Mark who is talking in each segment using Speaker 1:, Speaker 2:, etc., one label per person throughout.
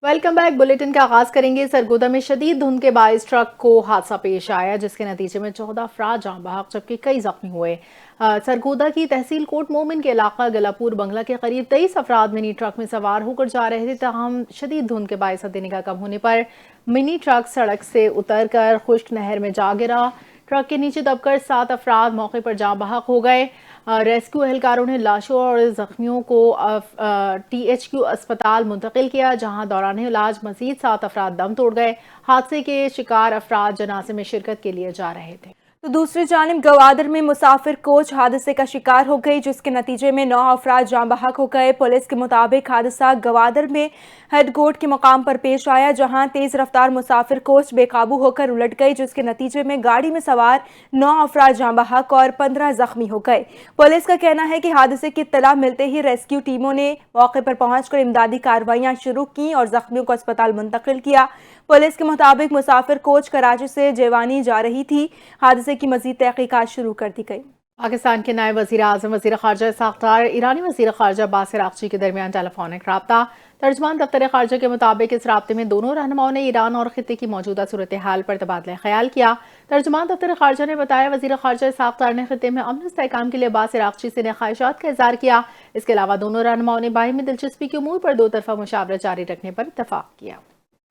Speaker 1: Welcome back. Bulletin का आगाज करेंगे। सरगोदा में शदीद धुंध के बायस ट्रक को हादसा पेश आया, जिसके नतीजे में 14 अफराद जान बहक जबकि कई जख्मी हुए। सरगोदा की तहसील कोट मोमिन के इलाका गलापुर बंगला के करीब 23 अफराद मिनी ट्रक में सवार होकर जा रहे थे। ताहम शदीद धुंध के बायस निगाह कम होने पर मिनी ट्रक सड़क से उतर कर खुश्क नहर में जा गिरा। ट्रक के नीचे दबकर 7 अफराद मौके पर जान बहक हो गए। रेस्क्यू एहलकारों ने लाशों और जख्मियों को THQ अस्पताल मुंतकिल किया, जहां दौरान इलाज मजीद 7 अफराद दम तोड़ गए। हादसे के शिकार अफराद जनाजे में शिरकत के लिए जा रहे थे।
Speaker 2: तो दूसरी जानिब गवादर में मुसाफिर कोच हादसे का शिकार हो गई, जिसके नतीजे में 9 अफराद जान बहक हो गए। पुलिस के मुताबिक हादसा गवादर में हेडगोट के मकाम पर पेश आया, जहां तेज रफ्तार मुसाफिर कोच बेकाबू होकर उलट गई, जिसके नतीजे में गाड़ी में सवार 9 अफराद जान बहक और 15 जख्मी हो गए। पुलिस का कहना है कि हादसे की इत्तला मिलते ही रेस्क्यू टीमों ने मौके पर पहुंचकर इमदादी कार्रवाइयां शुरू की और जख्मियों को अस्पताल मुंतकिल किया। पुलिस के मुताबिक मुसाफिर कोच कराची से जेवानी जा रही थी। हादसे की मजीद तहकीकात शुरू कर दी गई।
Speaker 1: पाकिस्तान के नायब वज़ीर आज़म वज़ीर ख़ारजा इस्हाक़ डार ईरानी वज़ीर ख़ारजा अब्बास अराग़ची के दरमियान टेलीफोनिक रब्ता। तर्जुमान दफ्तर ख़ारजा के मुताबिक इस राब्ते में दोनों रहनुमाओं ने ईरान और खित्ते की मौजूदा सूरत हाल पर तबादला ख्याल किया। तर्जुमान दफ्तर ख़ारजा ने बताया, वज़ीर ख़ारजा इस्हाक़ डार ने खित्ते में अमन इस्तेहकाम के लिए अब्बास अराग़ची से ख्वाहिशात का इज़हार किया। इसके अलावा दोनों रहनुमाओं ने बाहिमी दिलचस्पी के उमूर पर दो तरफ़ा मुशावरत जारी रखने पर इत्तफ़ाक़ किया।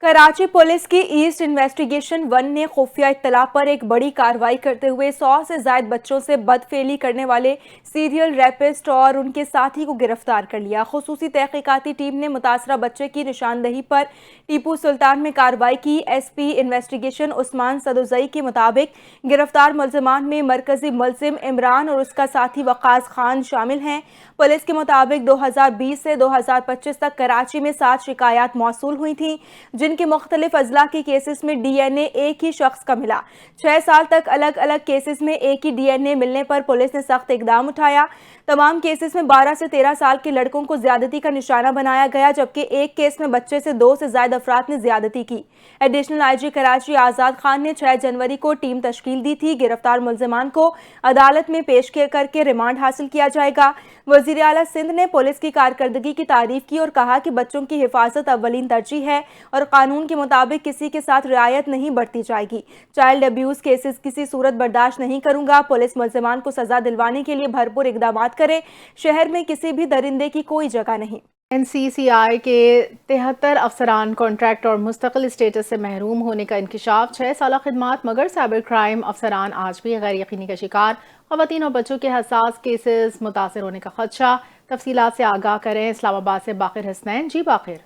Speaker 2: कराची पुलिस की ईस्ट इन्वेस्टिगेशन 1 ने खुफिया इत्तला पर एक बड़ी कार्रवाई करते हुए 100 से ज्यादा बच्चों से बदफेली करने वाले सीरियल रैपिस्ट और उनके साथी को गिरफ्तार कर लिया। खुसूसी तहकीकाती टीम ने मुतासरा बच्चे की निशानदही पर टीपू सुल्तान में कार्रवाई की। SP इन्वेस्टिगेशन उस्मान सदोजई के मुताबिक गिरफ्तार मुलजमान में मरकजी मुलजिम इमरान और उसका साथी वकास खान शामिल हैं। पुलिस के मुताबिक 2020 से 2025 तक कराची में 7 शिकायत मौसूल हुई थी, जिनके मुख्तलिफ अजला के केसेस में DNA एक ही शख्स का मिला। 6 साल तक अलग अलग केसेस में एक ही DNA मिलने पर पुलिस ने सख्त इकदाम उठाया। तमाम केसेस में 12 से 13 साल के लड़कों को ज्यादती का निशाना बनाया गया, जबकि एक केस में बच्चे से 2 से ज्यादा अफराद ने ज्यादती की। एडिशनल IG कराची आज़ाद खान ने 6 जनवरी को टीम तश्कील दी थी। गिरफ्तार मुलजमान को अदालत में पेश करके रिमांड हासिल किया जाएगा। वज़ीर आला सिंध ने पुलिस की कारकर्दगी की तारीफ की और कहा कि बच्चों की हिफाजत अव्वलीन तरजीह है और कानून के मुताबिक किसी के साथ रियायत नहीं बरती जाएगी। चाइल्ड अब्यूज केसेस किसी सूरत बर्दाश्त नहीं करूंगा। पुलिस मुलजमान को सजा दिलवाने के लिए भरपूर इकदाम करे। शहर में किसी भी दरिंदे की कोई जगह नहीं।
Speaker 1: NCCI के 73 अफसरान कॉन्ट्रैक्ट और मुस्तकिल स्टेटस से महरूम होने का इंकशाफ। 6 साल खिदमात मगर साइबर क्राइम अफसरान आज भी गैर यकीनी का शिकार। ख़वातीन और बच्चों के हसास केसेस मुतासर होने का खदशा। तफसीलात से आगाह करें इस्लामाबाद से बाकिर हसनैन। जी बाकिर।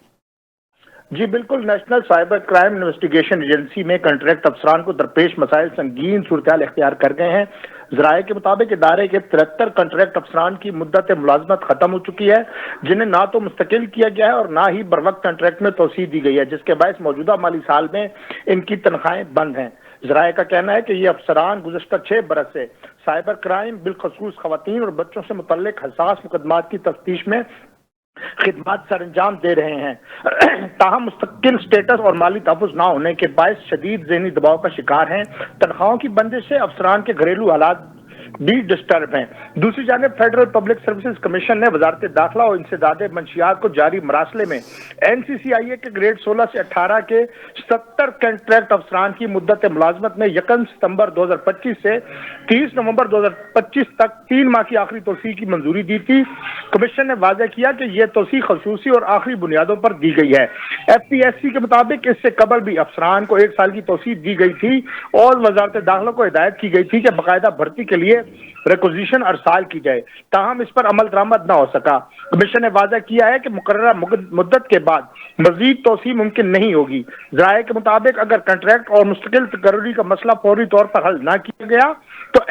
Speaker 3: जी बिल्कुल, national cyber crime investigation agency में कॉन्ट्रैक्ट अफसरान को दरपेश मसाइल संगीन सूरत इख्तियार कर गए हैं। ज़राए के मुताबिक इदारे के 73 कॉन्ट्रैक्ट अफसरान की मुद्दत मुलाजमत खत्म हो चुकी है, जिन्हें ना तो मुस्तकिल किया गया है और ना ही बर वक्त कॉन्ट्रैक्ट में तोसी दी गई है, जिसके बायस मौजूदा माली साल में इनकी तनख्वाहें बंद हैं। ज़राए का कहना है कि ये अफसरान गुज़श्ता 6 बरस से साइबर क्राइम बिलखसूस ख़वातीन और बच्चों से मुतल्लिक हसास मुकदमात की तफ्तीश में खिदमत सर अंजाम दे रहे हैं। ताहम मुस्तकिल स्टेटस और माली तहफ़्फ़ुज़ ना होने के बायस शदीद ज़हनी दबाव का शिकार हैं। तनख्वाहों की बंदिश से अफसरान के घरेलू हालात भी डिस्टर्ब हैं। दूसरी जानिब फेडरल पब्लिक सर्विसेज कमीशन ने वजारत दाखिला और इंसदाद मंशियात को जारी मरासले में NCCIA के ग्रेड 16 से 18 के 70 कॉन्ट्रैक्ट अफसरान की मुद्दत मुलाजमत में 1 सितंबर 2025 से 30 नवंबर 2025 तक 3 माह की आखिरी तोसी की मंजूरी दी थी। कमीशन ने वाज़ेह किया कि यह तोसी खसूसी और आखिरी बुनियादों पर दी गई है। FPSC के मुताबिक इससे कबल भी अफसरान को 1 साल की तोसी दी गई थी और वजारत दाखिला को हिदायत की गई थी कि बाकायदा भर्ती के लिए रिक्विजिशन अरसाल की जाए, ताहम इस पर अमल दरामद न हो सका। कमीशन ने वाज़ेह किया है कि मुकर्ररा मुद्दत के बाद मजीद तोसी मुमकिन नहीं होगी। ज़राए के मुताबिक अगर कॉन्ट्रैक्ट और मुस्तकिल तकर्री का मसला फौरी तौर पर हल न किया गया तो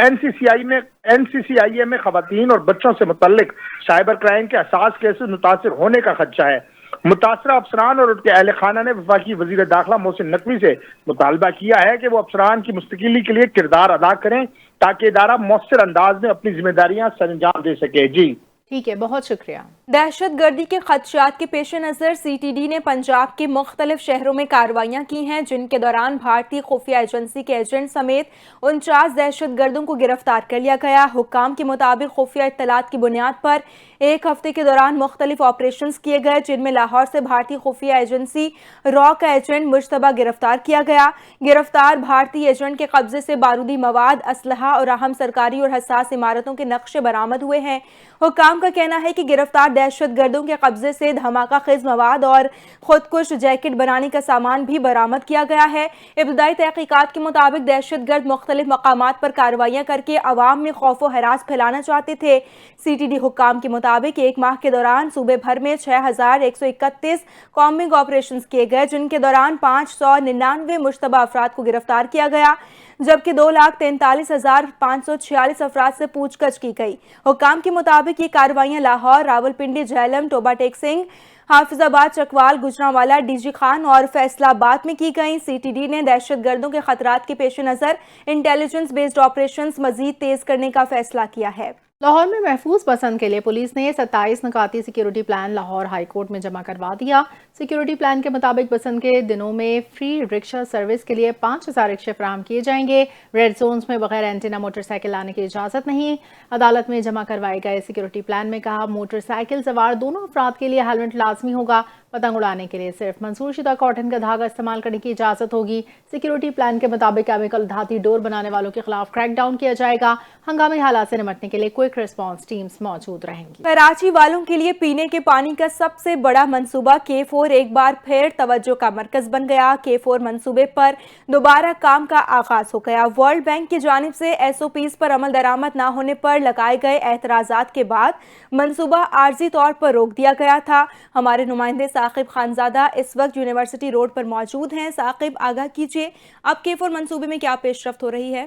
Speaker 3: NCCIA में ख़वातीन और बच्चों से मुतल्लिक साइबर क्राइम के असास केसेस मुतासिर होने का खदशा है। मुतासरा अफसरान और उनके अहल खाना ने वफाकी वजीर दाखिला मोहसिन नकवी से मुतालबा किया है कि वो अफसरान की मुस्तकिली के लिए किरदार अदा करें, ताकि इदारा मौसर अंदाज में अपनी जिम्मेदारियां सर अंजाम दे सके। जी
Speaker 1: ठीक है, बहुत शुक्रिया।
Speaker 2: دہشت گردی کے خدشات کے پیش نظر سی ٹی ڈی نے پنجاب کے مختلف شہروں میں کارروائیاں کی ہیں، جن کے دوران بھارتی خفیہ ایجنسی کے ایجنٹ سمیت 49 دہشت گردوں کو گرفتار کر لیا گیا۔ حکام کے مطابق خفیہ اطلاعات کی بنیاد پر ایک ہفتے کے دوران مختلف آپریشنز کیے گئے، جن میں لاہور سے بھارتی خفیہ ایجنسی را کا ایجنٹ مجتبیٰ گرفتار کیا گیا۔ گرفتار بھارتی ایجنٹ کے قبضے سے بارودی مواد، اسلحہ اور اہم سرکاری اور حساس عمارتوں کے نقشے برآمد ہوئے ہیں۔ حکام کا کہنا ہے کہ گرفتار دہشت گردوں کے قبضے سے دھماکہ خیز مواد اور خودکش جیکٹ بنانے کا سامان بھی برآمد کیا گیا ہے۔ ابتدائی تحقیقات کے مطابق دہشت گرد مختلف مقامات پر کارروائیاں کر کے عوام میں خوف و ہراس پھیلانا چاہتے تھے۔ سی ٹی ڈی حکام کے مطابق ایک ماہ کے دوران صوبے بھر میں 6131 کامبنگ آپریشنز کیے گئے، جن کے دوران 599 مشتبہ افراد کو گرفتار کیا گیا، جبکہ 2,43,546 افراد سے پوچھ گچھ کی گئی۔ حکام کے مطابق یہ کارروائیاں لاہور، راولپنڈی، جہلم، ٹوبہ ٹیک سنگھ، حافظ آباد، چکوال، گجرانوالہ، ڈی جی خان اور فیصل آباد میں کی گئیں۔ سی ٹی ڈی نے دہشت گردوں کے خطرات کے پیش نظر انٹیلیجنس بیسڈ آپریشنز مزید تیز کرنے کا فیصلہ کیا ہے۔
Speaker 1: لاہور میں محفوظ پسند کے لیے پولیس نے 27 نکاتی security plan Lahore high court میں جمع کروا دیا۔ سیکیورٹی پلان کے مطابق پسند کے دنوں میں فری رکشہ سروس کے لیے 5000 رکشے فراہم کیے جائیں گے۔ ریڈ زونز میں بغیر اینٹینا موٹر سائیکل لانے کی اجازت نہیں۔ عدالت میں جمع کروائے گئے سیکیورٹی پلان میں کہا موٹر سائیکل سوار دونوں افراد کے لیے ہیلمٹ لازمی ہوگا۔ پتنگ اڑانے کے لیے صرف منظور شدہ کاٹن کا دھاگا استعمال کرنے کی اجازت ہوگی۔ سیکیورٹی پلان کے مطابق کیمیکل دھاتی ڈور بنانے والوں کے خلاف کریک ڈاؤن کیا جائے گا۔ ہنگامی حالات سے نمٹنے کے لیے کوئک ریسپانس ٹیمز موجود رہیں گی۔
Speaker 2: کراچی والوں کے لیے پینے کے پانی کا سب سے بڑا منصوبہ K4 ایک بار پھر توجہ کا مرکز بن گیا۔ K4 منصوبے پر دوبارہ کام کا آغاز ہو گیا۔ ورلڈ بینک کی جانب سے SOPs پر عمل درآمد نہ ہونے پر لگائے گئے اعتراضات کے بعد منصوبہ عارضی طور پر روک دیا گیا تھا۔ ہمارے نمائندے ثاقب خانزادہ اس وقت یونیورسٹی روڈ پر موجود ہیں۔ ثاقب، آگاہ کیجیے اب K4 منصوبے میں کیا پیش رفت ہو رہی ہے؟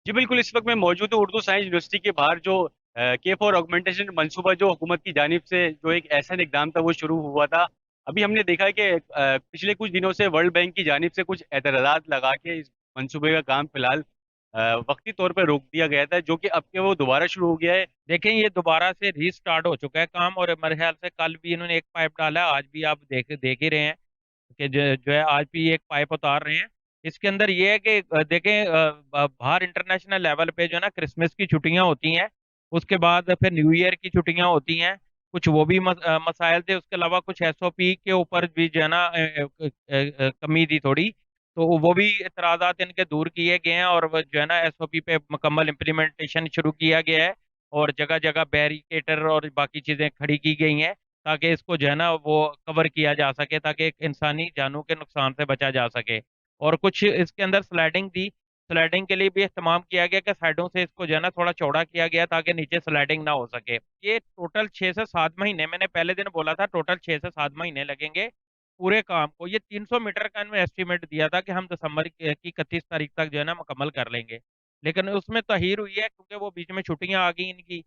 Speaker 4: جی بالکل، اس وقت میں موجود ہوں اردو سائنس یونیورسٹی کے باہر۔ جو K4 آگمنٹیشن منصوبہ جو حکومت کی جانب سے جو ایک ایسا اقدام تھا وہ شروع ہوا تھا، ابھی ہم نے دیکھا ہے کہ پچھلے کچھ دنوں سے ورلڈ بینک کی جانب سے کچھ اعتراضات لگا کے اس منصوبے کا کام فی الحال وقتی طور پہ روک دیا گیا تھا، جو کہ اب کے وہ دوبارہ شروع ہو گیا ہے۔
Speaker 5: دیکھیں یہ دوبارہ سے ری سٹارٹ ہو چکا ہے کام، اور میرے خیال سے کل بھی انہوں نے ایک پائپ ڈالا، آج بھی آپ دیکھ ہی رہے ہیں کہ جو ہے آج بھی ایک پائپ اتار رہے ہیں۔ اس کے اندر یہ ہے کہ دیکھیں باہر انٹرنیشنل لیول پہ جو ہے نا کرسمس کی چھٹیاں ہوتی ہیں، اس کے بعد پھر نیو ایئر کی چھٹیاں ہوتی ہیں، کچھ وہ بھی مسائل تھے۔ اس کے علاوہ کچھ SOP کے اوپر بھی جو ہے نا کمی تھی تھوڑی، تو وہ بھی اعتراضات ان کے دور کیے گئے ہیں، اور جو ہے نا SOP پہ مکمل امپلیمنٹیشن شروع کیا گیا ہے، اور جگہ جگہ بیریکیٹر اور باقی چیزیں کھڑی کی گئی ہیں تاکہ اس کو جو ہے نا وہ کور کیا جا سکے، تاکہ ایک انسانی جانوں کے نقصان سے بچا جا سکے۔ اور کچھ اس کے اندر سلائڈنگ تھی، سلائڈنگ کے لیے بھی اہتمام کیا گیا کہ سائڈوں سے اس کو جو ہے نا تھوڑا چوڑا کیا گیا تاکہ نیچے سلائڈنگ نہ ہو سکے۔ یہ ٹوٹل 6 سے 7 مہینے، میں نے پہلے دن بولا تھا ٹوٹل 6 سے 7 مہینے لگیں گے پورے کام کو۔ یہ 300 میٹر کا انہوں نے ایسٹیمیٹ دیا تھا کہ ہم دسمبر کی 31 تاریخ تک جو ہے نا مکمل کر لیں گے، لیکن اس میں تاخیر ہوئی ہے کیونکہ وہ بیچ میں چھٹیاں آ گئی ان کی۔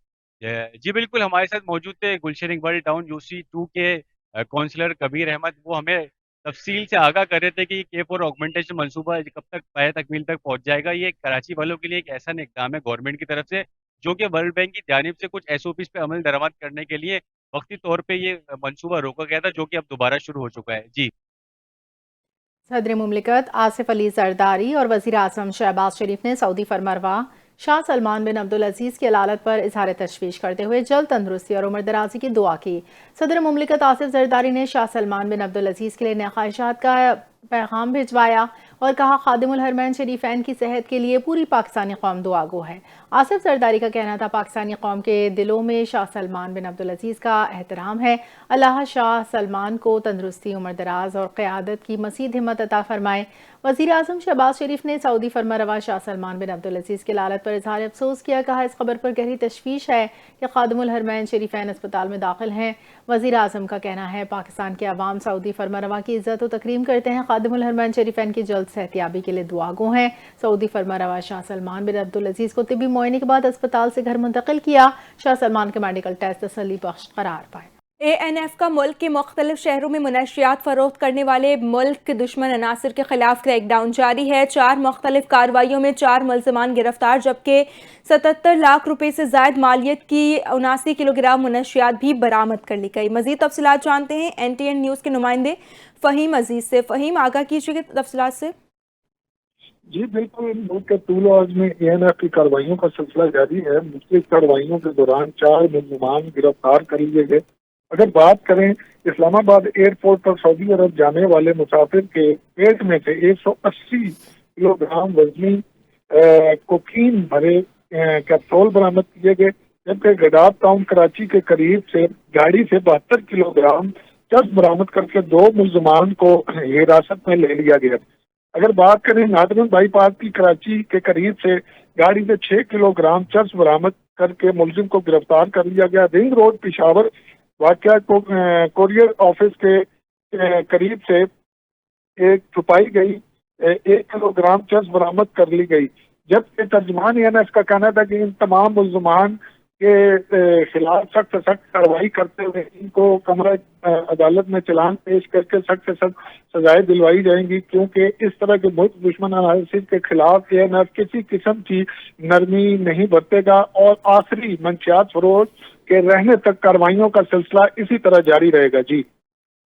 Speaker 4: جی بالکل، ہمارے ساتھ موجود تھے گلشن اقبال ٹاؤن UC2 کے کونسلر کبیر احمد۔ وہ ہمیں تفصیل سے آگاہ کر رہے تھے کہ K4 آگمنٹیشن منصوبہ کب تک پایہ تکمیل تک پہنچ جائے گا۔ یہ کراچی والوں کے لیے ایک ایسا اقدام ہے گورنمنٹ کی طرف سے، جو کہ ورلڈ بینک کی جانب سے کچھ SOPs پہ عمل درآمد کرنے کے لیے وقتی طور پہ یہ منصوبہ روکا گیا تھا، جو کہ اب دوبارہ شروع ہو چکا ہے۔ جی،
Speaker 1: صدر مملکت آصف علی زرداری اور وزیر اعظم شہباز شریف نے سعودی فرمانروا شاہ سلمان بن عبدالعزیز کی علالت پر اظہار تشویش کرتے ہوئے جلد تندرستی اور عمر دراز کی دعا کی۔ صدر مملکت آصف زرداری نے شاہ سلمان بن عبدالعزیز کے لیے نیک خواہشات کا پیغام بھجوایا اور کہا خادم الحرمین شریفین کی صحت کے لیے پوری پاکستانی قوم دعا گو ہے۔ آصف زرداری کا کہنا تھا پاکستانی قوم کے دلوں میں شاہ سلمان بن عبدالعزیز کا احترام ہے، اللہ شاہ سلمان کو تندرستی، عمر دراز اور قیادت کی مزید ہمت عطا فرمائے۔ وزیر اعظم شہباز شریف نے سعودی فرمانروا شاہ سلمان بن عبدالعزیز کی علالت پر اظہار افسوس کیا، کہا اس خبر پر گہری تشویش ہے کہ خادم الحرمین شریفین اسپتال میں داخل ہیں۔ وزیر اعظم کا کہنا ہے پاکستان کے عوام سعودی فرمانروا کی عزت و تکریم کرتے ہیں، خادم الحرمین شریفین کی جلد صحتیابی کے لیے دعا گو ہیں۔ سعودی فرمانروا شاہ سلمان بن عبدالعزیز کو طبی معائنے کے بعد اسپتال سے گھر منتقل کیا۔ شاہ سلمان کے میڈیکل ٹیسٹ تسلی بخش قرار پائے۔
Speaker 2: ANF का मुल्क के मुख्तलिफ शहरों में मनशियात फरोख्त करने वाले मुल्क के दुश्मन अनासर के खिलाफ क्रैकडाउन जारी है। 4 मुख्तलिफ कार्रवाइयों में 4 मुल्ज़िमान गिरफ्तार, जबकि 77 लाख रुपए से ज़ायद मालियत की 79 किलोग्राम मनशियात भी बरामद कर ली गई। मज़ीद तफसीलात जानते हैं NTN न्यूज़ के नुमाइंदे फ़हीम अजीज से। फ़हीम, आगाह कीजिए तफसीलात से।
Speaker 6: जी बिल्कुल, मुल्क के तूल आज में ANF की कार्रवाइयों का सिलसिला जारी है। मुख्तलिफ कार्रवाइयों के दौरान 4 मुल्ज़िमान गिरफ्तार कर लिए गए। अगर बात करें इस्लामाबाद एयरपोर्ट पर सऊदी अरब जाने वाले मुसाफिर के पेट में से 180 किलोग्राम वजनी कोकीन भरे कैप्सूल बरामद किए गए, जबकि गडाब टाउन कराची के करीब से गाड़ी से 72 किलोग्राम चर्स बरामद करके 2 मुल्ज़िमान को हिरासत में ले लिया गया। अगर बात करें नादरन बाईपास की कराची के करीब से गाड़ी से 6 किलोग्राम चर्स बरामद करके मुलजिम को गिरफ्तार कर लिया गया। रिंग रोड पिशावर वाकया को कोरियर ऑफिस के करीब से एक छुपाई गई 1 किलोग्राम चर्स बरामद कर ली गई, जबकि तर्जुमान ANF का कहना था कि इन तमाम मुल्ज़िमान के खिलाफ सख्त से सख्त कार्रवाई करते हुए इनको कमरा अदालत में चालान पेश करके सख्त से सख्त सजाएं दिलवाई जाएंगी, क्योंकि इस तरह के मुल्क दुश्मन अनासर के खिलाफ ANF किसी किस्म की नरमी नहीं बरतेगा और आखिरी मंशियात फरोख्त के रहने तक कार्रवाइयों का सिलसिला इसी तरह जारी रहेगा। जी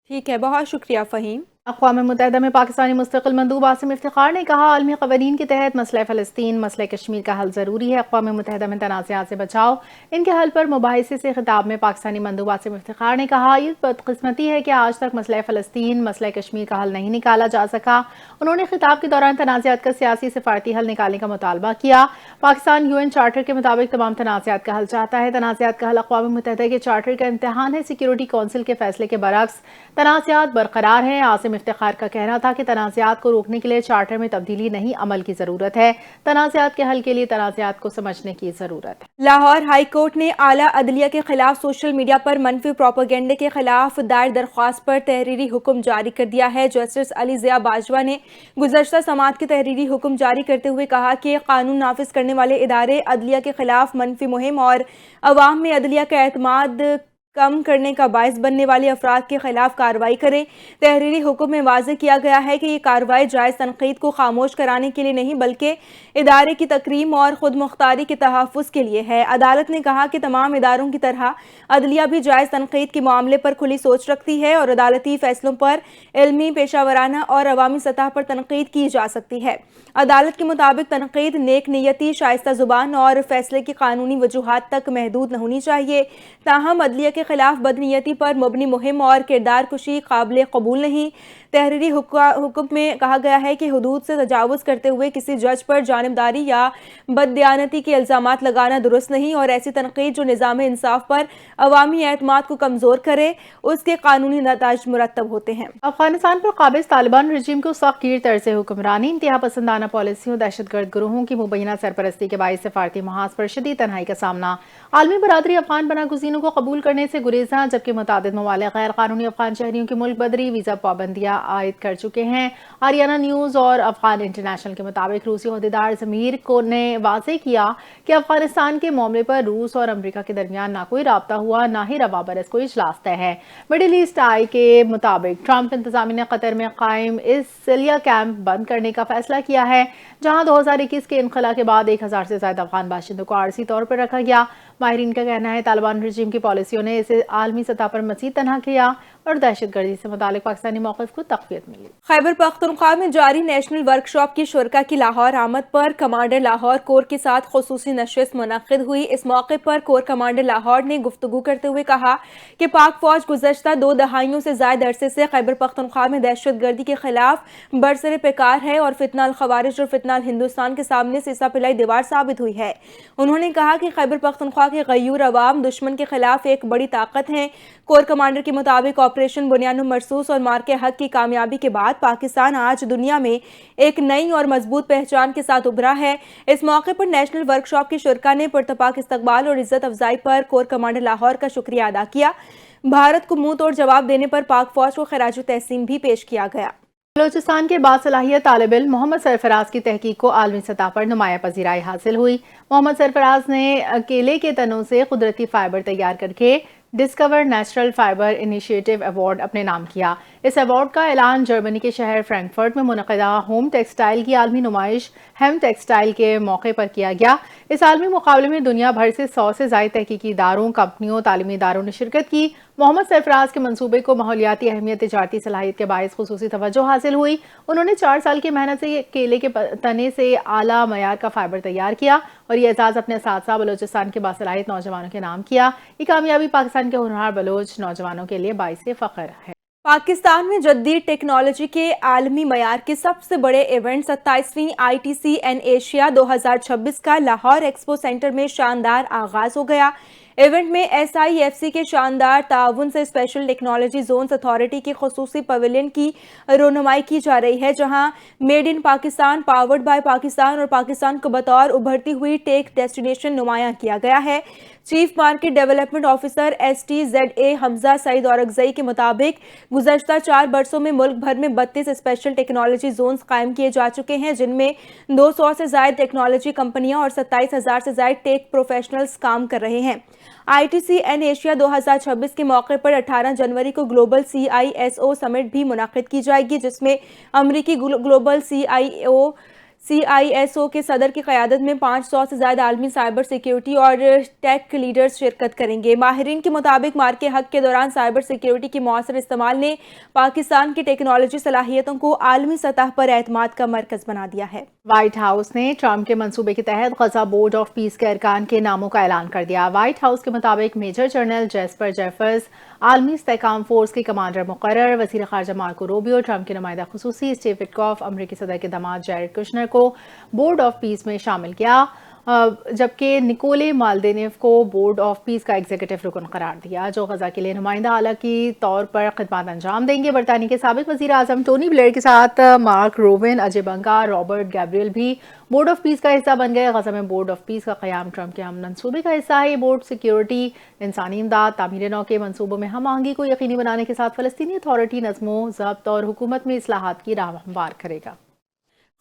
Speaker 2: ठीक है, बहुत शुक्रिया फ़हीम।
Speaker 1: अक़वाम मुत्तहिदा में पाकिस्तानी मुस्तक़िल मंदूब आसिम इफ्तिखार ने कहा, आलमी क़वानीन के तहत मसला फ़लस्तीन मसला कश्मीर का हल ज़रूरी है। अक़वाम मुत्तहिदा में तनाज़ात से बचाव, इनके हल पर मुबाहिसे से खिताब में पाकिस्तानी मंदूब आसिम इफ्तिखार ने कहा, ये बदकिस्मती है कि आज तक मसला फ़लस्तीन मसला कश्मीर का हल नहीं निकाला जा सका। उन्होंने खिताब के दौरान तनाज़ात का सियासी सिफारती हल निकालने का मुतालबा किया। पाकिस्तान UN चार्टर के मुताबिक तमाम तनाज़ात का हल चाहता है। तनाज़ात का हल अक़वाम मुत्तहिदा के चार्टर का इम्तहान है। सिक्योरिटी कौंसिल के फैसले के बरक्स तनाज़ात बरकरार हैं। आसिम इफ्तिखार का कहना था कि तनाज़ात को रोकने के लिए चार्टर में तब्दीली नहीं, अमल की ज़रूरत है। तनाज़ात के हल के लिए तनाज़ात को समझने की ज़रूरत है।
Speaker 2: लाहौर हाई कोर्ट ने आला अदलिया के खिलाफ सोशल मीडिया पर मनफी प्रोपेगेंडे के खिलाफ दायर दरख्वास्त पर तहरीरी हुक्म जारी कर दिया है। जस्टिस अली ज़िया बाजवा ने गुज़श्ता समात के तहरीरी हुक्म जारी करते हुए कहा कि कानून नाफिज करने वाले इदारे अदलिया के खिलाफ मनफी मुहिम और अवाम में अदलिया का एतमाद कम करने का बायस बनने वाले अफराद के खिलाफ कार्रवाई करें। तहरीरी हुक्म में वाज़ेह किया गया है कि ये कार्रवाई जायज़ तनकीद को खामोश कराने के लिए नहीं, बल्कि इदारे की तकरीम और खुद मुख्तारी के तहफ़्फ़ुज़ के लिए है। अदालत ने कहा कि तमाम इदारों की तरह अदलिया भी जायज़ तनकीद के मामले पर खुली सोच रखती है और अदालती फ़ैसलों पर इल्मी, पेशावराना और अवामी सतह पर तनकीद की जा सकती है। अदालत के मुताबिक तनकीद नेक नियती, शाइस्ता ज़ुबान और फैसले की कानूनी वजूहात तक महदूद न होनी चाहिए। ताहम अदलिया के खिलाफ बदनीयती पर मुबनी मुहिम और किरदार कुशी काबिल कबूल नहीं। तहरीरी हुक्म में कहा गया है कि हुदूद से तजावुज़ करते हुए किसी जज पर जानिबदारी या बददियानती के इल्ज़ामात लगाना दुरुस्त नहीं और ऐसी तनकीद जो निज़ाम इंसाफ पर अवामी एतमाद को कमज़ोर करे, उसके कानूनी नताइज मुरतब होते हैं।
Speaker 1: अफगानिस्तान पर काबिज तालिबान रजीम को सख्त गिर तर्ज़ हुक्मरानी, इंतहा पसंदाना पॉलिसियों, दहशतगर्द ग्रोहों की मुबैना सरपरस्ती के बाइस सफारती महाज पर शदीद तन्हाई का सामना। आलमी बरादरी अफगान पनाह गुज़ीनों को कबूल करने से गुरेज़ां, जबकि मुतादिद ममालिक गैर कानूनी अफगान शहरियों की मुल्क बदरी वीज़ा पाबंदियाँ आयद कर चुके हैं। हरियाणा न्यूज़ और अफगान इंटरनेशनल के मुताबिक रूसी ओहदेदार ज़मीर को ने वाज़ेह किया कि अफगानिस्तान के मामले पर रूस और अमरीका के दरमियान ना कोई राब्ता हुआ, ना ही रवा बरस कोई इजलास तय है। मिडिल ईस्ट आई के मुताबिक ट्रंप इंतजामिया ने कतर में कायम इस सिलिया कैंप बंद करने का फैसला किया है, जहां 2021 के इनखला के बाद 1000 से ज्यादा अफगान बाशिंदों को आरसी तौर पर रखा गया। माहिरीन का कहना है तालिबान रजीम की पॉलिसियों ने इसे आलमी सतह पर मज़ीद तनहा किया और दहशतगर्दी से मुतालिक पाकिस्तानी मौक़िफ़ को तक़वियत मिली।
Speaker 2: खैबर पख्तूनख्वा में जारी नेशनल वर्कशॉप की शुरका की लाहौर आमद पर कमांडर लाहौर कोर के साथ खुसूसी नशिस्त मुनक़्क़िद हुई। इस मौके पर कोर कमांडर लाहौर ने गुफ्तगू करते हुए कहा कि पाक फौज गुज़श्ता 2 दहाइयों से ज़ायद अरसे से खैबर पख्तूनख्वा में दहशतगर्दी के खिलाफ बरसरे पेकार है और फितना अल खवारिज और फितना अल हिंदुस्तान के सामने सीसा पिलाई दीवार साबित हुई है। उन्होंने कहा कि खैबर पख्तूनख्वा के गयूर अवाम दुश्मन के खिलाफ एक बड़ी ताकत हैं। कोर कमांडर के मुताबिक ऑपरेशन बुनियाद मरसूस और मार्के हक की कामयाबी के बाद पाकिस्तान आज दुनिया में एक नई और मजबूत पहचान के साथ उभरा है। इस मौके पर नेशनल वर्कशॉप की शुरका ने पुरतपाक इस्तकबाल और इज्जत अफजाई पर कोर कमांडर लाहौर का शुक्रिया अदा किया। भारत को मुंह तोड़ जवाब देने पर पाक फौज को खराज तहसीन भी पेश किया गया।
Speaker 1: बलोचिस्तान के बासलाहियत तालिब इल्म मोहम्मद सरफराज की तहकीक को आलमी सतह पर नुमाया पजीराई हासिल हुई। मोहम्मद सरफराज ने केले के तनों से कुदरती फाइबर तैयार करके discover natural fibre initiative award अपने नाम किया। इस अवार्ड का ऐलान जर्मनी के शहर फ्रैंकफर्ट में मुनक़िदा होम टेक्सटाइल की आलमी नुमाइश हेम टेक्सटाइल के मौके पर किया गया। इस आलमी मुकाबले में दुनिया भर से 100 से ज़ायद तहकीकी इदारों, कंपनियों, तालीमी इदारों ने शिरकत की। मोहम्मद सरफराज के मंसूबे को माहौलियाती अहमियत, तिजारती सलाहियत के बायस खुसूसी तवज्जो हासिल हुई। उन्होंने 4 साल की मेहनत से केले के तने से आला मयार का फाइबर तैयार किया और ये एजाज़ अपने साथ बलूचिस्तान के बासलाहियत नौजवानों के नाम किया। ये कामयाबी पाकिस्तान के हुनरहार बलोच नौजवानों के लिए बाइसे फ़ख्र है।
Speaker 2: पाकिस्तान में जदीद टेक्नोलॉजी के आलमी मयार के सबसे बड़े इवेंट 27वीं ITCN एशिया 2026 का लाहौर एक्सपो सेंटर में शानदार आगाज हो गया। इवेंट में SIFC के शानदार ताउन से स्पेशल टेक्नोलॉजी जोन्स अथॉरिटी के खुसूसी पवेलियन की रोनुमाई की जा रही है, जहां made in Pakistan, powered by Pakistan और पाकिस्तान को बतौर उभरती हुई टेक डेस्टिनेशन नुमायां किया गया है। Chief market development officer STZA Hamza Saeed Orakzai के मुताबिक गुज़श्ता 4 बरसों में मुल्क भर में 32 स्पेशल टेक्नोलॉजी जोन्स कायम किए जा चुके हैं, जिनमें 200 से ज़ायद टेक्नोलॉजी कंपनियां और 27,000 से ज़ायद टेक प्रोफेशनल्स काम कर रहे हैं। ITCN एशिया 2026 के मौके पर 18 जनवरी को ग्लोबल CISO समिट भी मुनाकिद की जाएगी, जिसमें अमरीकी ग्लोबल CISO के सदर की क़यादत में 500 से ज़्यादा आलमी साइबर सिक्योरिटी और टेक लीडर्स शिरकत करेंगे। माहिरीन के मुताबिक मार्के हक के दौरान साइबर सिक्योरिटी के मौसर इस्तेमाल ने पाकिस्तान की टेक्नोलॉजी सलाहियतों को आलमी सतह पर एतमाद का मरकज़ बना दिया है।
Speaker 1: व्हाइट हाउस ने ट्रंप के मंसूबे के तहत गजा बोर्ड ऑफ पीस के अरकान के नामों का ऐलान कर दिया। व्हाइट हाउस के मुताबिक मेजर जनरल जेस्पर जेफर्स आलमी इस्तेहकाम फोर्स के कमांडर मुकर्रर, वज़ीर ख़ारजा मार्को रूबियो, ट्रंप के नुमाइंदा खुसूसी स्टीव विटकॉफ, अमरीकी सदर के दामाद जैरेड कुशनर को बोर्ड ऑफ पीस में शामिल किया, जबकि निकोले मालदेनेव को बोर्ड ऑफ पीस का एग्जीक्यूटिव रुकन करार दिया, जो गजा के लिए नुमाइंदा आला की तौर पर खिदमत अंजाम देंगे। बरतानी के साबिक वज़ीर आज़म टोनी ब्लेयर के साथ मार्क रोबिन, अजय बंगा, रॉबर्ट गैब्रियल भी बोर्ड ऑफ पीस का हिस्सा बन गए। गजा में बोर्ड ऑफ पीस का क़याम ट्रंप के हम मंसूबे का हिस्सा है। ये बोर्ड सिक्योरिटी, इंसानी इमदाद, तामीर नौ के मंसूबों में हम आहंगी को यकीनी बनाने के साथ फ़लस्तीनी अथॉरिटी नज़्मो ज़ब्त और हुकूमत में इस्लाहात की राह हमवार करेगा।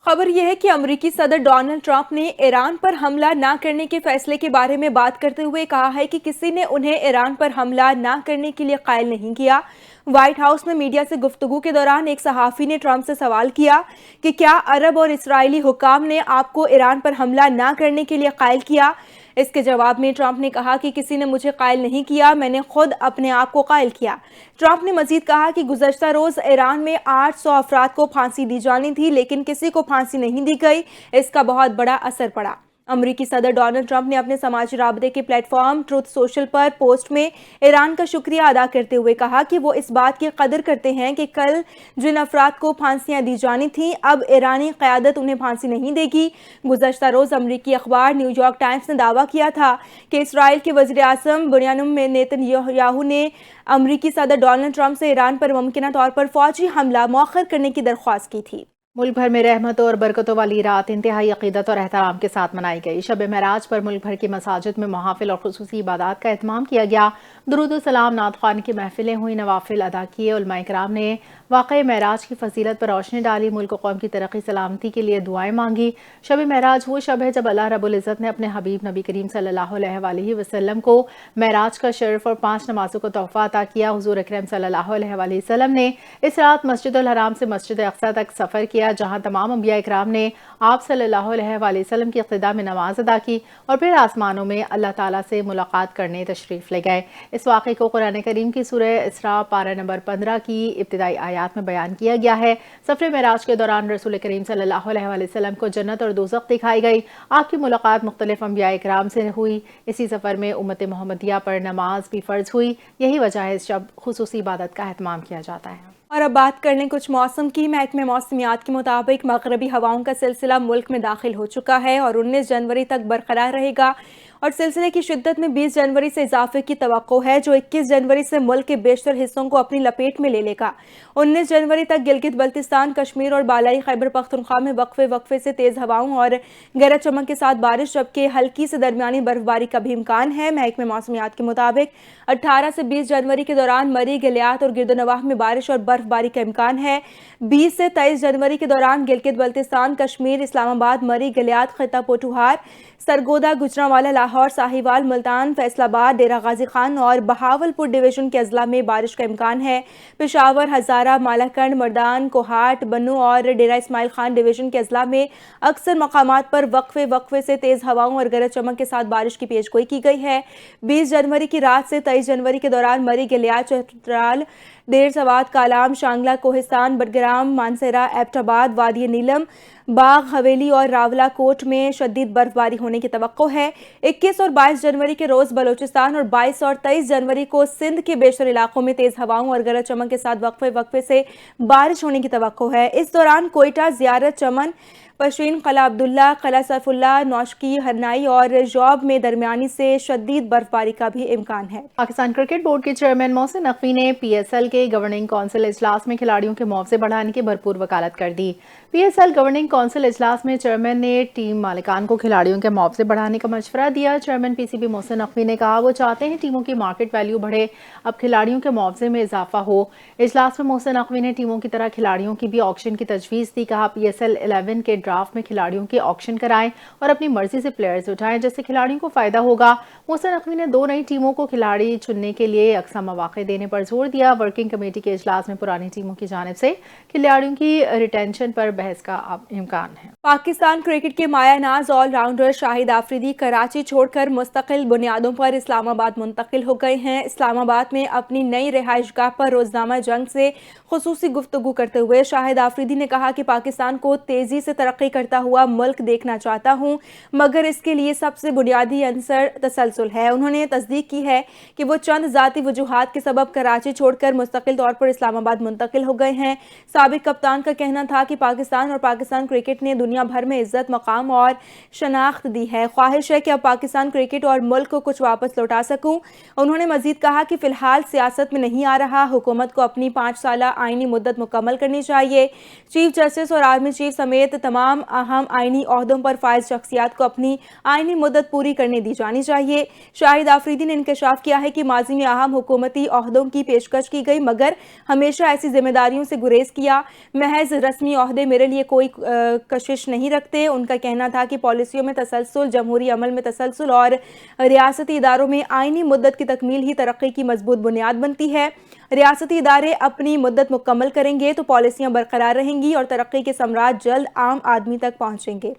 Speaker 2: खबर यह है कि अमरीकी सदर डोनाल्ड ट्रंप ने ईरान पर हमला न करने के फैसले के बारे में बात करते हुए कहा है कि किसी ने उन्हें ईरान पर हमला न करने के लिए कायल नहीं किया। व्हाइट हाउस में मीडिया से गुफ्तगू के दौरान एक सहाफ़ी ने ट्रंप से सवाल किया कि क्या अरब और इस्राएली हुकाम ने आपको ईरान पर हमला न करने के लिए कायल किया। इसके जवाब में ट्रंप ने कहा कि किसी ने मुझे कायल नहीं किया, मैंने खुद अपने आप को कायल किया। ट्रंप ने मजीद कहा कि गुज़श्ता रोज़ ईरान में 800 अफराद को फांसी दी जानी थी, लेकिन किसी को फांसी नहीं दी गई। इसका बहुत बड़ा असर पड़ा। अमरीकी सदर डोनाल्ड ट्रंप ने अपने समाजी राबते के प्लेटफॉर्म ट्रूथ सोशल पर पोस्ट में ईरान का शुक्रिया अदा करते हुए कहा कि वो इस बात की कदर करते हैं कि कल जिन अफराद को फांसियां दी जानी थी, अब ईरानी क़यादत उन्हें फांसी नहीं देगी। गुज़श्ता रोज़ अमरीकी अखबार न्यूयॉर्क टाइम्स ने दावा किया था कि इसराइल के वज़ीर आज़म बेंजामिन नेतन्याहू ने अमरीकी सदर डोनाल्ड ट्रंप से ईरान पर मुमकिना तौर पर फ़ौजी हमला मौखर करने की दरख्वास्त की थी।
Speaker 1: मुल्क भर में रहमतों और बरकतों वाली रात इंतहाई अक़ीदत और एहतराम के साथ मनाई गई। शब महराज पर मुल्क भर की मसाजिद में महाफिल और खुसूसी इबादत का एहतमाम किया गया। दुरूद व सलाम, नात ख़्वानी की महफिलें हुई, नवाफिल अदा किए। उलमा इकराम ने वाक़े महराज की फजीलत पर रोशनी डाली, मुल्क व कौम की तरक्की सलामती के लिए दुआएं मांगी। शब महराज वो शब है जब अल्लाह रब्बुल इज़्ज़त ने अपने हबीब नबी करीम सल्लल्लाहु अलैहि वसल्लम को महराज का शर्फ और 5 नमाज़ों को तोहफ़ा अता किया। हुज़ूर अकरम सल्लल्लाहु अलैहि वसल्लम ने इस रात मस्जिदुल हराम से मस्जिद अक़सा तक सफ़र किया, जहाँ तमाम अंबिया इकराम ने आप सल्लल्लाहु अलैहि वसल्लम की इक़्तिदा में नमाज अदा की और फिर आसमानों में अल्लाह ताला से मुलाकात करने तशरीफ़ ले गए। इस वाक़े को कुरान करीम की सूरह इसरा पारा नंबर 15 की इब्तिदाई आयात में बयान किया गया है। सफ़र मेराज के दौरान रसूल करीम सल्लल्लाहु अलैहि वसल्लम को जन्नत और दोज़ख दिखाई गई। आपकी मुलाकात मुख्तलिफ अंबिया इकराम से हुई। इसी सफ़र में उम्मत मोहम्मदिया पर नमाज भी फ़र्ज हुई। यही वजह है इस शब खुसूसी इबादत का एहतमाम किया जाता है।
Speaker 2: और अब बात कर लें कुछ मौसम की। महकमे मौसमियात के मुताबिक मगरबी हवाओं का सिलसिला मुल्क में दाखिल हो चुका है और 19 जनवरी तक बरकरार रहेगा और सिलसिले की शिद्दत में 20 जनवरी से इजाफे की तवक्को है, जो 21 जनवरी से मुल्क के बेशतर हिस्सों को अपनी लपेट में ले लेगा। 19 जनवरी तक गिलगित बल्तिस्तान, कश्मीर और बालाई खैबर पख्तूनख्वा में वक्फे वक्फे से तेज़ हवाओं और गरज चमक के साथ बारिश, जबकि हल्की से दरमियानी बर्फबारी का भी इम्कान है। महकमे मौसमियात के मुताबिक 18 से 20 जनवरी के दौरान मरी, गलियात और गिरदोनवाह में बारिश और बर्फबारी का इम्कान है। 20 से 23 जनवरी के दौरान गिलगित बल्तिस्तान, कश्मीर, इस्लामाबाद, मरी, गलियात, खिता पोठुहार, सरगोदा, गुजरांवाला, लाहौर لاہور، साहिवाल, मुल्तान, फैसलाबाद, डेरा गाजी खान और बहावलपुर डिवीजन के अजला में बारिश का इम्कान है। पेशावर, हजारा, मालाकंड, मर्दान, कोहाट, बन्नू और डेरा इस्माइल खान डिवीजन के अजला में अक्सर मकामात पर वक्फे से तेज़ हवाओं और गरज चमक के साथ बारिश की पेशगोई की गई है। 20 जनवरी की रात से 23 जनवरी के दौरान मरी, गिलियाद, चतराल, देर सवात, कालाम, शांगला, कोहिस्तान, बडग्राम, मानसेरा, एबटाबाद, वादी नीलम, बाग, हवेली और रावला कोट में शदीद बर्फबारी होने की तवक्को है। 21 और 22 जनवरी के रोज़ बलोचिस्तान और 22 और 23 जनवरी को सिंध के बेशतर इलाकों में तेज़ हवाओं और गरज चमक के साथ वक्फे से बारिश होने की तवक्को है। इस दौरान कोयटा, ज़ियारत, चमन, पश्चिम, कला अब्दुल्ला, कला सैफुल्ला, नौशकी, हरनाई और जॉब में दरमियानी से शदीद बर्फबारी का भी इम्कान है।
Speaker 1: पाकिस्तान क्रिकेट बोर्ड के चेयरमैन मोहसिन नकवी ने PSL के गवर्निंग काउंसिल इजलास में खिलाड़ियों के मुआवजे बढ़ाने की भरपूर वकालत कर दी। PSL गवर्निंग काउंसिल इजलास में चेयरमैन ने टीम मालिकान को खिलाड़ियों के मुआवजे बढ़ाने का मशवरा दिया। चेयरमैन PCB मोहसिन नकवी ने कहा वो चाहते हैं टीमों की मार्केट वैल्यू बढ़े, अब खिलाड़ियों के मुआवजे में इजाफा हो। इजलास में मोहसिन नकवी ने टीमों की तरह खिलाड़ियों की भी ऑक्शन की तजवीज़ दी। कहा PSL 11 के ड्राफ्ट में खिलाड़ियों के ऑक्शन कराएं और अपनी मर्जी से प्लेयर्स उठाएं जिससे खिलाड़ियों को फायदा होगा। मोहसिन नकवी ने 2 नई टीमों को खिलाड़ी चुनने के लिए यकसा मौके देने पर जोर दिया। वर्किंग कमेटी के इजलास में पुरानी टीमों की जानिब से खिलाड़ियों की रिटेंशन पर बहस का इम्कान है।
Speaker 2: पाकिस्तान क्रिकेट के मायानाज ऑलराउंडर शाहिद आफरीदी कराची छोड़कर मुस्तकिल बुनियादों पर इस्लामाबाद मुंतकिल हो गए हैं। इस्लामाबाद में अपनी नई रिहाइशगाह पर रोजनामा जंग से खुसूसी गुफ्तगू करते हुए शाहिद आफरीदी ने कहा कि पाकिस्तान को तेजी से तरक्की करता हुआ मुल्क देखना चाहता हूं, मगर इसके लिए सबसे बुनियादी अंसर तसलसल है। उन्होंने तस्दीक की है कि वो चंद ज़ाती वजूहात के सबब कराची छोड़कर मुस्तकिल तौर पर इस्लामाबाद मुंतकिल हो गए हैं। साबिक कप्तान का कहना था कि पाकिस्तान और पाकिस्तान क्रिकेट ने दुनिया भर में इज्जत, मकाम और शनाख्त दी है। ख्वाहिश है कि अब पाकिस्तान क्रिकेट और मुल्क को कुछ वापस लौटा सकूं। उन्होंने मजीद कहा कि फिलहाल सियासत में नहीं आ रहा, हुकूमत को अपनी 5 साला आईनी मुद्दत मुकम्मल करनी चाहिए। चीफ जस्टिस और आर्मी चीफ समेत तमाम अहम आईनी ओहदों पर फायज शख्सियात को अपनी आईनी मुद्दत पूरी करने दी जानी चाहिए। शाहिद आफरीदी ने इंकशाफ किया है कि माजी में अहम हुकूमती ओहदों की पेशकश की गई, मगर हमेशा ऐसी जिम्मेदारियों से गुरेज किया। महज रस्मी ओहदे मेरे लिए कोई कशिश नहीं रखते। उनका कहना था कि पॉलिसियों में तसलसल, जमहूरी अमल में तसलसल और रियासती इदारों में आईनी मुद्दत की तकमील ही तरक्की की मजबूत बुनियाद बनती है। रियासती इदारे अपनी मुद्दत मुकम्मल करेंगे तो पॉलिसियां बरकरार रहेंगी और तरक्की के सम्राट जल्द आम आदमी तक पहुंचेंगे।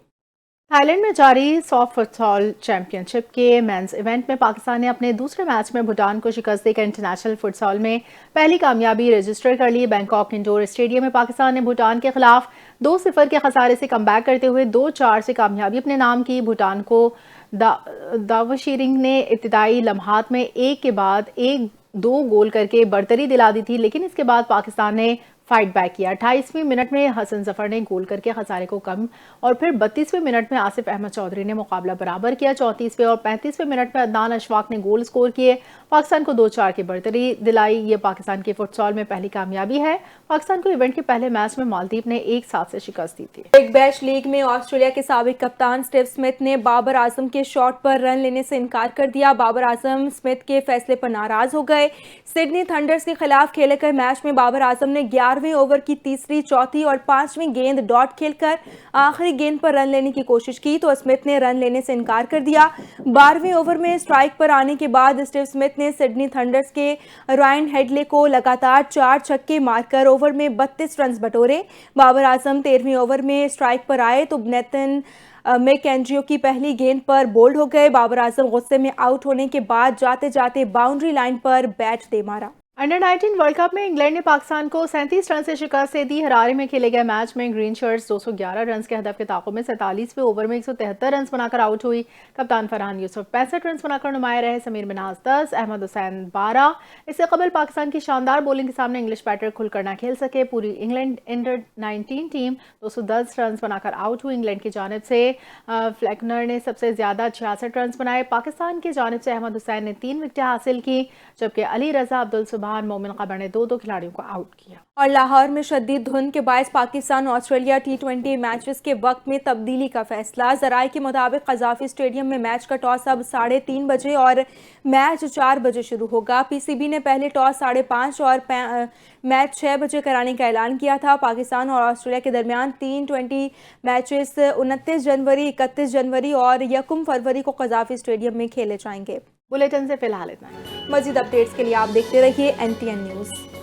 Speaker 1: थाईलैंड में जारी सॉफ्ट फुटसॉल चैंपियनशिप के मेंस इवेंट में पाकिस्तान ने अपने दूसरे मैच में भूटान को शिकस्त देकर इंटरनेशनल फुटसॉल में पहली कामयाबी रजिस्टर कर ली। बैंकॉक इंडोर स्टेडियम में पाकिस्तान ने भूटान के खिलाफ 2-0 के खसारे से कमबैक करते हुए 2-4 से कामयाबी अपने नाम की। भूटान को दावशिरिंग ने इब्तिदाई लम्हात में एक के बाद एक 2 गोल करके बढ़तरी दिला दी थी, लेकिन इसके बाद पाकिस्तान ने फाइट बैक किया। 28वें मिनट में हसन जफर ने गोल करके खसारे को कम और फिर 32वें मिनट में आसिफ अहमद चौधरी ने मुकाबला बराबर किया। 34वें और 35वें मिनट में अदनान अशफाक ने गोल स्कोर किए, पाकिस्तान को 2-4 की बढ़तरी दिलाई। ये पाकिस्तान के फुटसॉल में पहली कामयाबी है। पाकिस्तान को इवेंट के पहले मैच में मालदीव ने 1-7 से शिकस्त दी थी।
Speaker 2: बिग बैश लीग में ऑस्ट्रेलिया के साबिक कप्तान स्टीव स्मिथ ने बाबर आजम के शॉट पर रन लेने से इनकार कर दिया। बाबर आजम स्मिथ के फैसले पर नाराज हो गए। सिडनी थंडर्स के खिलाफ खेले गए मैच में बाबर आजम ने 11वें ओवर की तीसरी, चौथी और 5वीं गेंद डॉट खेलकर आखिरी गेंद पर रन लेने की कोशिश की तो स्मिथ ने रन लेने से इनकार कर दिया। 12वें ओवर में स्ट्राइक पर आने के बाद स्टीव स्मिथ ने सिडनी थंडर्स के रायन हेडले को लगातार 4 छक्के मारकर ओवर में 32 रन बटोरे। बाबर आजम 13वें ओवर में स्ट्राइक पर आए तो नेथन मैकेंजियो की पहली गेंद पर बोल्ड हो गए। बाबर आजम गुस्से में आउट होने के बाद जाते जाते बाउंड्री लाइन पर बैट दे मारा।
Speaker 1: अंडर 19 वर्ल्ड कप में इंग्लैंड ने पाकिस्तान को 37 रन से शिकस्त दे दी। हरारे में खेले गए मैच में ग्रीन शर्ट्स 211 रन के हदफ के ताक़ुब में 47वें ओवर में 173 रन बनाकर आउट हुई। कप्तान फरहान यूसुफ 65 रन बनाकर नुमाया रहे। समीर मिनाज 10, अहमद हुसैन 12। इससे कबल पाकिस्तान की शानदार बॉलिंग के सामने इंग्लिश बैटर खुलकर न खेल सके। पूरी इंग्लैंड अंडर 19 टीम 210 रन बनाकर आउट हुई। इंग्लैंड की जानिब से फ्लैकनर ने सबसे ज्यादा 66 रन बनाए। पाकिस्तान की जानिब से अहमद हुसैन ने 3 विकेटें हासिल की, जबकि अली रजा, अब्दुल सुबहान बाहर मोमिन कबर ने 2-2 खिलाड़ियों को आउट किया।
Speaker 2: और लाहौर में शदीद धुंध के बायस पाकिस्तान ऑस्ट्रेलिया T20 मैचेस के वक्त में तब्दीली का फैसला। ज़राए के मुताबिक कज़ाफ़ी स्टेडियम में मैच का टॉस अब 3:30 बजे और मैच 4 बजे शुरू होगा। PCB ने पहले टॉस 5:30 और मैच 6 बजे कराने का ऐलान किया था। पाकिस्तान और ऑस्ट्रेलिया के दरमियान T20 मैचेस 29 जनवरी, 31 जनवरी और 1 फरवरी को कज़ाफ़ी स्टेडियम में खेले जाएंगे।
Speaker 1: बुलेटिन से फिलहाल इतना ही।
Speaker 2: मज़ीद अपडेट्स के लिए आप देखते रहिए NTN न्यूज़।